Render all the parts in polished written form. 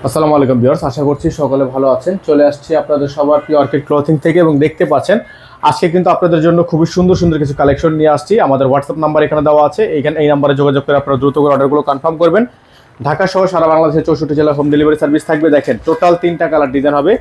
আসসালামু আলাইকুম ভিউয়ার্স, আশা করছি সকলে ভালো আছেন। চলে আসছি আপনাদের সবার প্রিয় অর্কিড ক্লথিং থেকে এবং দেখতে পাচ্ছেন আজকে কিন্তু আপনাদের জন্য খুবই সুন্দর সুন্দর কিছু কালেকশন নিয়ে আসছি। আমাদের হোয়াটসঅ্যাপ নাম্বার এখানে দেওয়া আছে, এই নাম্বারে যোগাযোগ করে আপনারা দ্রুত করে অর্ডারগুলো কনফার্ম করবেন। ঢাকা সহ সারা বাংলাদেশের 64 জেলা হোম ডেলিভারি সার্ভিস থাকবে। দেখেন টোটাল 3টা কালার ডিজাইন হবে,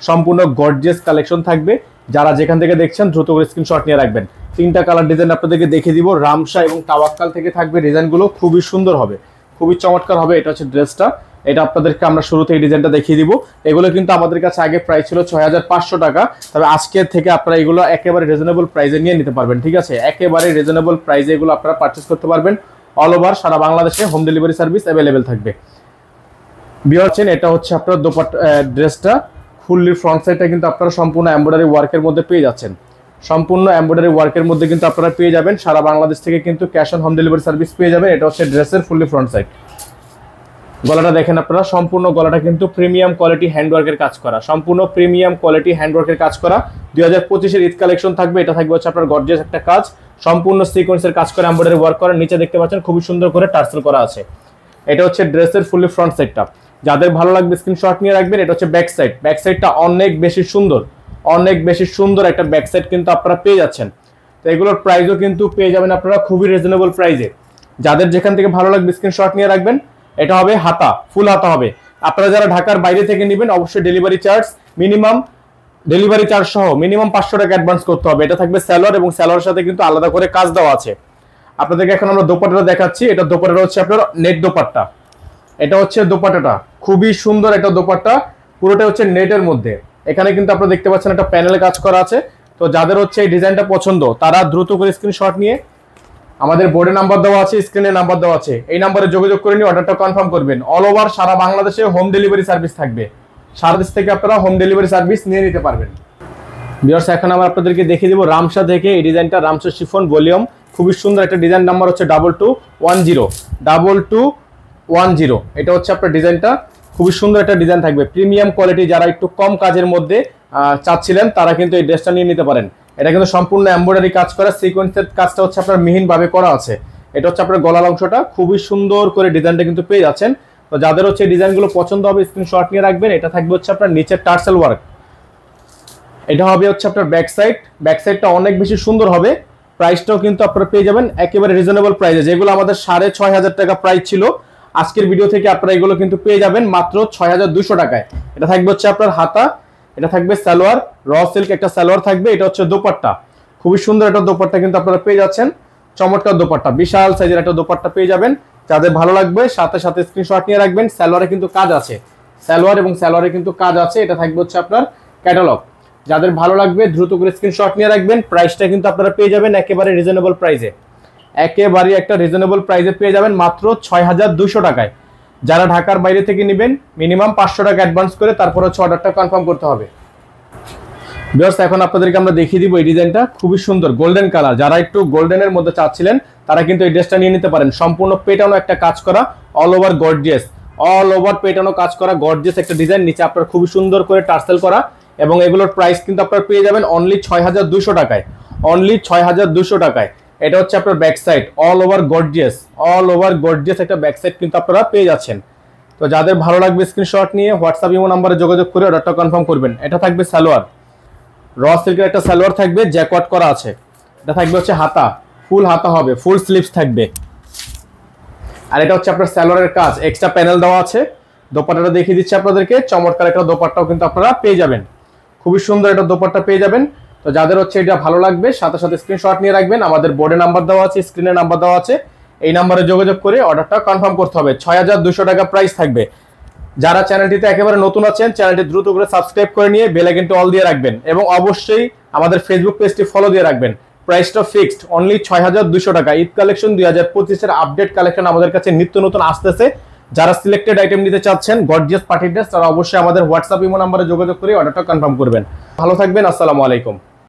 সম্পূর্ণ গর্জিয়াস কালেকশন থাকবে। যারা যেখান থেকে দেখছেন দ্রুত করে স্ক্রিনশট নিয়ে রাখবেন। 3টা কালার ডিজাইন আপনাদেরকে দেখিয়ে দিব। রামসা এবং তাওয়াক্কাল থেকে থাকবে ডিজাইনগুলো, খুবই সুন্দর হবে, খুবই চমৎকার হবে। এটা হচ্ছে ড্রেসটা, এটা আপনাদেরকে আমরা শুরুতে এই ডিজাইনটা দেখিয়ে দিব। এগুলো কিন্তু আমাদের কাছে আগে প্রাইস ছিল 6500 টাকা, তবে আজকে থেকে আপনারা এগুলো একেবারে রিজনেবল প্রাইসে নিয়ে নিতে পারবেন। ঠিক আছে, একেবারে রিজনেবল প্রাইসে এগুলো আপনারা পারচেস করতে পারবেন। অল ওভার সারা বাংলাদেশে হোম ডেলিভারি সার্ভিস অ্যাভেলেবেল থাকবে। বিয়ারছেন এটা হচ্ছে আপনার দোপাট্টা ড্রেসটা, ফুললি ফ্রন্ট সাইডটা কিন্তু আপনারা সম্পূর্ণ এমব্রয়ডারি ওয়ার্কের মধ্যে পেয়ে যাচ্ছেন। সম্পূর্ণ এমব্রয়ডারি ওয়ার্কের মধ্যে কিন্তু আপনারা পেয়ে যাবেন। সারা বাংলাদেশ থেকে কিন্তু cash on home delivery service পেয়ে যাবেন। এটা হচ্ছে ড্রেসের ফুললি ফ্রন্ট সাইড। গলাটা দেখেন আপনারা, সম্পূর্ণ গলাটা কিন্তু প্রিমিয়াম কোয়ালিটি হ্যান্ডওয়ার্কের কাজ করা, সম্পূর্ণ প্রিমিয়াম কোয়ালিটি হ্যান্ডওয়ার্কের কাজ করা। 2025-এর ঈদ কালেকশন থাকবে। এটা থাকবে হচ্ছে আপনার গর্জিয়াস একটা কাজ, সম্পূর্ণ সিকোয়েন্সের কাজ করে এমব্রয়ডারি ওয়ার্ক করা। নিচে দেখতে পাচ্ছেন খুবই সুন্দর করে টার্সেল করা আছে। এটা হচ্ছে ড্রেসের ফুললি ফ্রন্ট সাইডটা। যাদের ভালো লাগবে স্ক্রিনশট নিয়ে রাখবেন। এটা হচ্ছে ব্যাক সাইড। ব্যাক সাইডটা অনেক বেশি সুন্দর, অনেক বেশি সুন্দর একটা ব্যাক সাইড কিন্তু আপনারা পেয়ে যাচ্ছেন। তো এগুলোর প্রাইসও কিন্তু পেয়ে যাবেন আপনারা খুবই রিজনেবল প্রাইসে। যাদের যেখান থেকে ভালো লাগবে স্ক্রিনশট নিয়ে রাখবেন। এটা হবে হাতা, ফুল হাতা হবে। আপনারা যারা ঢাকার বাইরে থেকে নেবেন অবশ্যই delivery charge minimum, delivery charge সহ মিনিমাম 500 টাকা অ্যাডভান্স করতে হবে। এটা থাকবে সালোয়ার, এবং সালোয়ারের সাথে কিন্তু আলাদা করে কাজ দেওয়া আছে। আপনাদেরকে এখন আমরা দোপাট্টাটা দেখাচ্ছি। এটা দোপাট্টাটা হচ্ছে আপনার নেট দোপাট্টা। এটা হচ্ছে দোপাট্টাটা, খুবই সুন্দর একটা দোপাট্টা, পুরোটা হচ্ছে নেটের মধ্যে। এখানে কিন্তু আপনারা দেখতে পাচ্ছেন একটা প্যানেলে কাজ করা আছে। তো যাদের হচ্ছে এই ডিজাইনটা পছন্দ তারা দ্রুত করে স্ক্রিনশট নিয়ে আমাদের বোর্ডে নাম্বার দেওয়া আছে, স্ক্রিনে নাম্বার দেওয়া আছে, এই নাম্বারে যোগাযোগ করে নিয়ে অর্ডারটা কনফার্ম করবেন। অল ওভার সারা বাংলাদেশে হোম ডেলিভারি সার্ভিস থাকবে। সারা দেশ থেকে আপনারা হোম ডেলিভারি সার্ভিস নিয়ে নিতে পারবেন। ভিউয়ার্স এখন আমরা আপনাদেরকে দেখিয়ে দিব রামসা থেকে এই ডিজাইনটা, রামসা শিফন ভলিউম, খুবই সুন্দর একটা ডিজাইন। নাম্বার হচ্ছে 2210 এটা হচ্ছে আপনার ডিজাইনটা, খুবই সুন্দর একটা ডিজাইন থাকবে, প্রিমিয়াম কোয়ালিটি। যারা একটু কম কাজের মধ্যে চাচ্ছিলেন তারা কিন্তু এই ড্রেসটা নিয়ে নিতে পারেন। এটা কিন্তু সম্পূর্ণ এমব্রয়ডারি কাজ করা, সিকোয়েন্সের কাজটা হচ্ছে আপনার মিহিন ভাবে করা আছে। এটা হচ্ছে আপনার গলার অংশটা, খুবই সুন্দর করে ডিজাইনটা কিন্তু পেয়ে যাচ্ছেন। তো যাদের হচ্ছে ডিজাইনগুলো পছন্দ হবে স্ক্রিনশট নিয়ে রাখবেন। এটা থাকবে হচ্ছে আপনার নিচের টার্সেল ওয়ার্ক। এটা হবে হচ্ছে আপনার ব্যাক সাইড। ব্যাক সাইডটা অনেক বেশি সুন্দর হবে। প্রাইসটাও কিন্তু আপনারা পেয়ে যাবেন একেবারে রিজনেবল প্রাইসে। যেগুলো আমাদের 6500 টাকা প্রাইস ছিল, আজকের ভিডিও থেকে আপনারা এগুলো কিন্তু পেয়ে যাবেন মাত্র 6200 টাকায়। এটা থাকবে হচ্ছে আপনার হাতা, এটা থাকবে সালোয়ার, র সিল্ক একটা সালোয়ার থাকবে। এটা হচ্ছে দোপাট্টা, খুবই সুন্দর একটা দোপাট্টা কিন্তু আপনারা পেয়ে যাচ্ছেন। চমৎকার দোপাট্টা, বিশাল সাইজের একটা দোপাট্টা পেয়ে যাবেন। যাদের ভালো লাগবে সাথে সাথে স্ক্রিনশট নিয়ে রাখবেন। সালোয়ারে কিন্তু কাজ আছে, সালোয়ার এবং সালোয়ারে কিন্তু কাজ আছে। এটা থাকবে হচ্ছে আপনার ক্যাটালগ। যাদের ভালো লাগবে দ্রুত করে স্ক্রিনশট নিয়ে রাখবেন। প্রাইসটা কিন্তু আপনারা পেয়ে যাবেন একেবারে রিজনেবল প্রাইসে, একেবারে একটা রিজনেবল প্রাইসে পেয়ে যাবেন মাত্র 6200 টাকায়। যারা ঢাকার বাইরে থেকে নেবেন মিনিমাম 500 টাকা অ্যাডভান্স করে তারপর হচ্ছে অর্ডারটা কনফার্ম করতে হবে। ভিউয়ার্স এখন আপনাদেরকে আমরা দেখিয়ে দিব এই ডিজাইনটা, খুবই সুন্দর গোল্ডেন কালার। যারা একটু গোল্ডেনের মধ্যে চাচ্ছিলেন তারা কিন্তু এই ড্রেসটা নিয়ে নিতে পারেন। সম্পূর্ণ পেটানো একটা কাজ করা, all over gorgeous, all over পেটানো কাজ করা গর্জিয়াস একটা ডিজাইন। নিচে আপনার খুবই সুন্দর করে টার্সেল করা, এবং এগুলোর প্রাইস কিন্তু আপনারা পেয়ে যাবেন অনলি 6200 টাকায়, অনলি 6200 টাকায়। এটা হচ্ছে আপনার back side, all over gorgeous, all over gorgeous একটা ব্যাক সাইড কিন্তু আপনারা পেয়ে যাচ্ছেন। তো যাদের ভালো লাগবে স্ক্রিনশট নিয়ে হোয়াটসঅ্যাপ ইমো নাম্বারে যোগাযোগ করে অর্ডারটা কনফার্ম করবেন। এটা থাকবে সালোয়ার, র সিল্কের একটা সালোয়ার থাকবে, জ্যাকওয়াট করা আছে। এটা থাকবে হচ্ছে হাতা, ফুল হাতা হবে, ফুল স্লিভস থাকবে। আর এটা হচ্ছে আপনার সালোয়ারের কাজ, এক্সট্রা প্যানেল দেওয়া আছে। দোপাট্টাটা দেখিয়ে দিচ্ছি আপনাদেরকে, চমৎকার একটা দোপাট্টাও কিন্তু আপনারা পেয়ে যাবেন, খুবই সুন্দর একটা দোপাট্টা পেয়ে যাবেন। তো যাদের হচ্ছে এটা ভালো লাগবে সাথে সাথে স্ক্রিনশট নিয়ে রাখবেন। আমাদের বোর্ডে নাম্বার দেওয়া আছে, স্ক্রিনে নাম্বার দেওয়া আছে, এই নাম্বারে যোগাযোগ করে অর্ডারটা কনফার্ম করতে হবে। 6200 টাকা প্রাইস থাকবে। যারা চ্যানেলটিতে একেবারে নতুন আছেন চ্যানেলটি দ্রুত করে সাবস্ক্রাইব করে নিয়ে বেল আইকনটি অল দিয়ে রাখবেন, এবং অবশ্যই আমাদের ফেসবুক পেজটি ফলো দিয়ে রাখবেন। প্রাইসটা ফিক্সড অনলি 6200 টাকা। ঈদ কালেকশন 2025-এর আপডেট কালেকশন আমাদের কাছে নিত্য নতুন আসতেছে। যারা সিলেক্টেড আইটেম নিতে চাচ্ছেন গর্জিয়াস পার্টি ড্রেস, তারা অবশ্যই আমাদের হোয়াটসঅ্যাপ ইমো নাম্বারে যোগাযোগ করে অর্ডারটা কনফার্ম করবেন। ভালো থাকবেন, আসসালামু আলাইকুম।